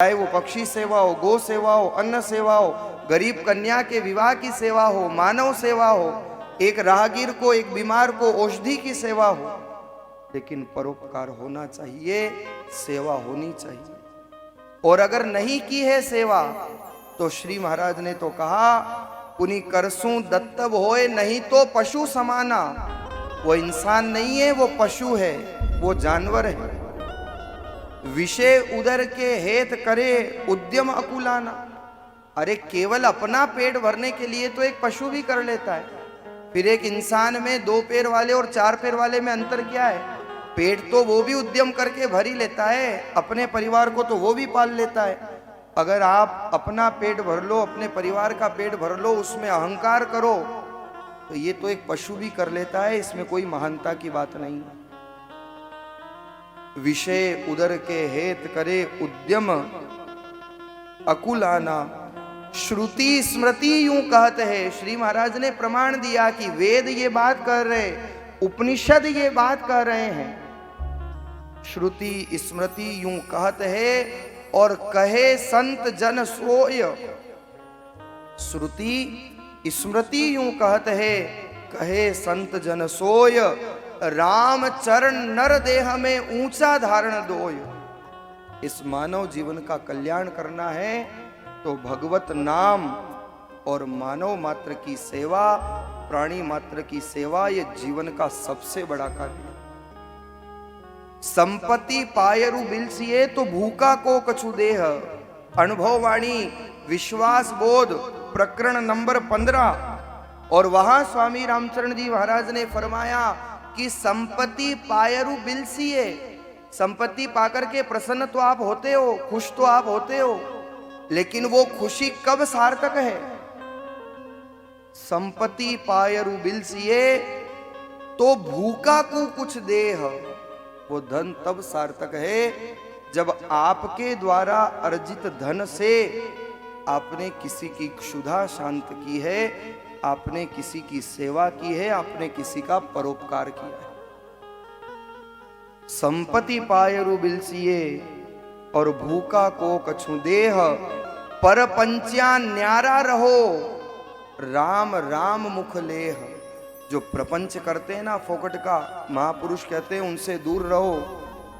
चाहे वो पक्षी सेवा हो, गो सेवा हो, अन्न सेवा हो, गरीब कन्या के विवाह की सेवा हो, मानव सेवा हो, एक राहगीर को, एक बीमार को औषधि की सेवा हो, लेकिन परोपकार होना चाहिए, सेवा होनी चाहिए। और अगर नहीं की है सेवा तो श्री महाराज ने तो कहा, पुनि करसूं दत्तव होए नहीं तो पशु समाना। वो इंसान नहीं है, वो पशु है, वो जानवर है। विषय उदर के हेत करे उद्यम अकुलाना। अरे केवल अपना पेट भरने के लिए तो एक पशु भी कर लेता है, फिर एक इंसान में 2 पैर वाले और 4 पैर वाले में अंतर क्या है? पेट तो वो भी उद्यम करके भर ही लेता है, अपने परिवार को तो वो भी पाल लेता है। अगर आप अपना पेट भर लो, अपने परिवार का पेट भर लो, उसमें अहंकार करो तो ये तो एक पशु भी कर लेता है, इसमें कोई महानता की बात नहीं। विषय उदर के हेत करे उद्यम अकुलाना। श्रुति स्मृति यूं कहते हैं, श्री महाराज ने प्रमाण दिया कि वेद ये बात कर रहे, उपनिषद ये बात कर रहे हैं। श्रुति स्मृति यूं कहते हैं और कहे संत जन सोय। श्रुति स्मृति यूं कहते हैं, कहे संत जन सोय। राम चरण नर देह में ऊंचा धारण दोय। इस मानव जीवन का कल्याण करना है तो भगवत नाम और मानव मात्र की सेवा, प्राणी मात्र की सेवा, ये जीवन का सबसे बड़ा कार्य है। संपत्ति पायरु बिलसिए तो भूखा को कछु देह। अनुभववाणी विश्वास बोध प्रकरण नंबर 15। और वहां स्वामी रामचरण जी महाराज ने फरमाया कि संपत्ति पायरु बिलसिए। संपत्ति पाकर के प्रसन्न तो आप होते हो, खुश तो आप होते हो, लेकिन वो खुशी कब सार्थक है? संपत्ति पायरु बिलसिए तो भूखा को कुछ देह। वो धन तब सार्थक है जब आपके द्वारा अर्जित धन से आपने किसी की क्षुधा शांत की है, आपने किसी की सेवा की है, आपने किसी का परोपकार किया है। संपत्ति पायरु बिलसिए और भूखा को कछु देह। पर पंच्या न्यारा रहो राम राम मुख लेह। जो प्रपंच करते हैं ना फोकट का, महापुरुष कहते हैं उनसे दूर रहो,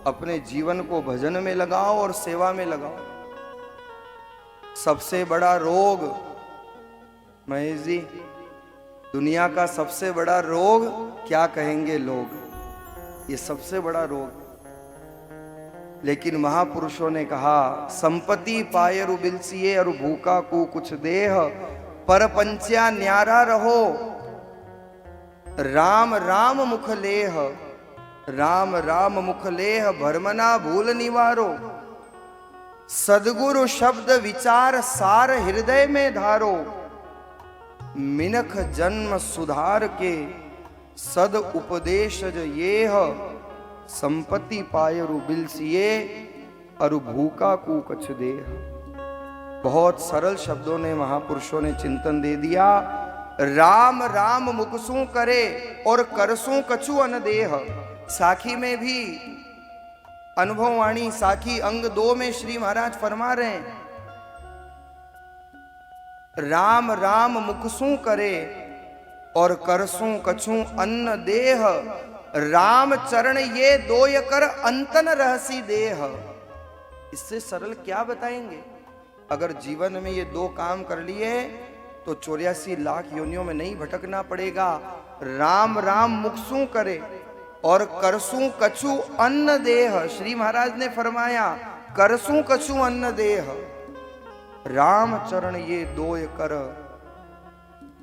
अपने जीवन को भजन में लगाओ और सेवा में लगाओ। सबसे बड़ा रोग महेश जी, दुनिया का सबसे बड़ा रोग क्या कहेंगे लोग, ये सबसे बड़ा रोग। लेकिन महापुरुषों ने कहा संपत्ति पायरु बिलसिए और भूखा को कुछ देह। पर पंच्या न्यारा रहो राम राम मुख लेह। राम राम मुख लेह भरमना भूल निवारो। सदगुरु शब्द विचार सार हृदय में धारो। मिनख जन्म सुधार के सद उपदेश येह। संपत्ति पायरु बिलसिए अरु भूखा को कछ देह। बहुत सरल शब्दों ने महापुरुषों ने चिंतन दे दिया। राम राम मुखसू करे और करसू कछु अन देह। साखी में भी अनुभववाणी साखी अंग 2 में श्री महाराज फरमा रहे हैं, राम राम मुखसू करे और करसू कछु अन्न देह। राम चरण ये दोय कर अंतन रहसी देह। इससे सरल क्या बताएंगे? अगर जीवन में ये 2 काम कर लिए तो 84 लाख योनियों में नहीं भटकना पड़ेगा। राम राम मुखसू करे और करसू कछु अन्न देह। श्री महाराज ने फरमाया करसू कछु अन्न देह। राम चरण ये दोय कर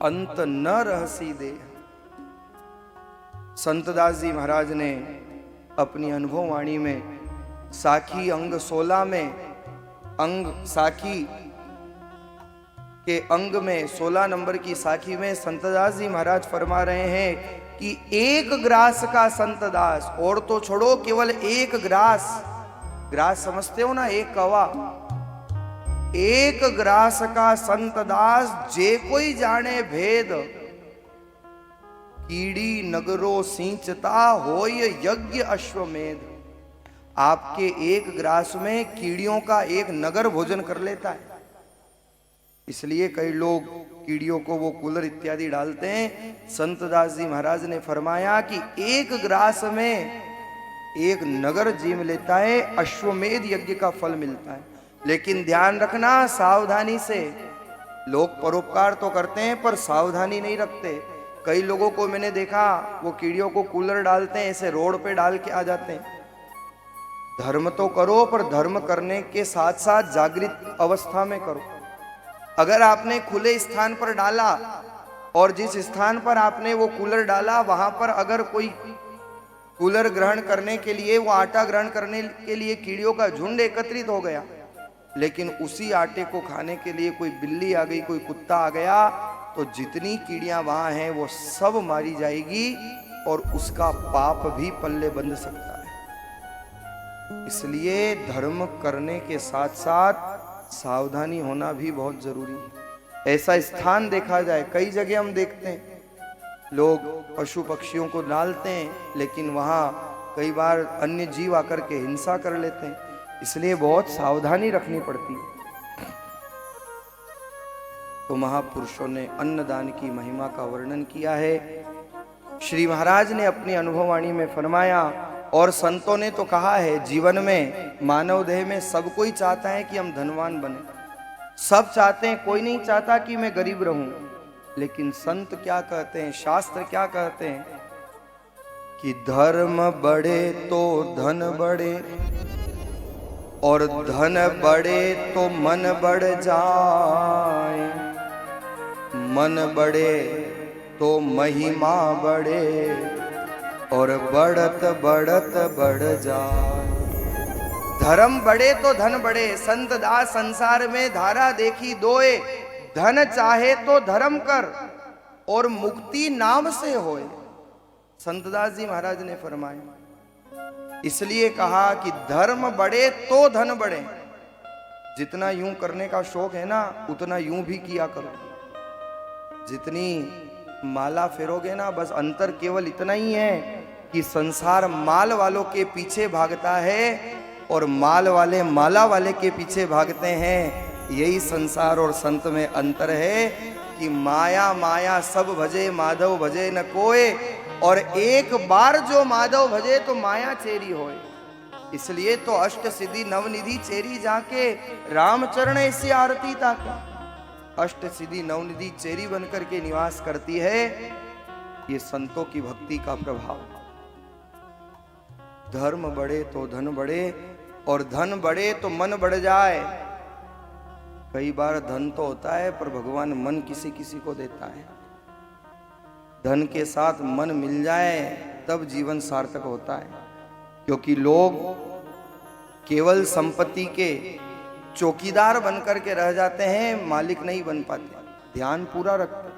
अंत न रहसी देह। संतदास जी महाराज ने अपनी अनुभववाणी में साखी अंग 16 में, अंग साखी के अंग में 16 नंबर की साखी में संतदास जी महाराज फरमा रहे हैं कि एक ग्रास का संतदास, और तो छोड़ो केवल एक ग्रास, ग्रास समझते हो ना, एक कवा, एक ग्रास का संतदास जे कोई जाने भेद। कीड़ी नगरो सींचता होय यज्ञ अश्वमेध। आपके एक ग्रास में कीड़ियों का एक नगर भोजन कर लेता है। इसलिए कई लोग कीड़ियों को वो कूलर इत्यादि डालते हैं। संत दास जी महाराज ने फरमाया कि एक ग्रास में एक नगर जीव लेता है, अश्वमेध यज्ञ का फल मिलता है। लेकिन ध्यान रखना, सावधानी से। लोग परोपकार तो करते हैं पर सावधानी नहीं रखते। कई लोगों को मैंने देखा, वो कीड़ियों को कूलर डालते हैं, ऐसे रोड पे डाल के आ जाते हैं। धर्म तो करो, पर धर्म करने के साथ साथ जागृत अवस्था में करो। अगर आपने खुले स्थान पर डाला और जिस स्थान पर आपने वो कूलर डाला वहां पर अगर कोई कूलर ग्रहण करने के लिए, वो आटा ग्रहण करने के लिए कीड़ियों का झुंड एकत्रित हो गया, लेकिन उसी आटे को खाने के लिए कोई बिल्ली आ गई, कोई कुत्ता आ गया, तो जितनी कीड़ियां वहां हैं वो सब मारी जाएगी और उसका पाप भी पल्ले बंध सकता है। इसलिए धर्म करने के साथ साथ सावधानी होना भी बहुत जरूरी है। ऐसा स्थान देखा जाए, कई जगह हम देखते हैं लोग पशु पक्षियों को डालते हैं, लेकिन वहां कई बार अन्य जीव आकर के हिंसा कर लेते हैं। इसलिए बहुत सावधानी रखनी पड़ती है। तो महापुरुषों ने अन्नदान की महिमा का वर्णन किया है। श्री महाराज ने अपनी अनुभववाणी में फरमाया, और संतों ने तो कहा है, जीवन में मानव देह में सब कोई चाहता है कि हम धनवान बने, सब चाहते हैं, कोई नहीं चाहता कि मैं गरीब रहूं। लेकिन संत क्या कहते हैं, शास्त्र क्या कहते हैं कि धर्म बढ़े तो धन बढ़े, और धन बढ़े तो मन बढ़ जाए, मन बढ़े तो महिमा बढ़े, और बढ़त बढ़त बढ़ जाए। धर्म बढ़े तो धन बढ़े। संत दास संसार में धारा देखी दोए, धन चाहे तो धर्म कर और मुक्ति नाम से होए। संत दास जी महाराज ने फरमाया। इसलिए कहा कि धर्म बढ़े तो धन बढ़े। जितना यूं करने का शौक है ना, उतना यूं भी किया करो। जितनी माला फेरोगे ना, बस अंतर केवल इतना ही है कि संसार माल वालों के पीछे भागता है और माल वाले माला वाले के पीछे भागते हैं। यही संसार और संत में अंतर है कि माया माया सब भजे, माधव भजे न कोय, और एक बार जो माधव भजे तो माया चेरी होए। इसलिए तो अष्ट सिद्धि नवनिधि चेरी जाके, रामचरण ऐसी आरती ताके। अष्ट सिद्धि नवनिधि चेरी बनकर के निवास करती है। ये संतों की भक्ति का प्रभाव। धर्म बढ़े तो धन बढ़े, और धन बढ़े तो मन बढ़ जाए। कई बार धन तो होता है, पर भगवान मन किसी किसी को देता है। धन के साथ मन मिल जाए तब जीवन सार्थक होता है। क्योंकि लोग केवल संपत्ति के चौकीदार बनकर के रह जाते हैं, मालिक नहीं बन पाते। ध्यान पूरा रखते।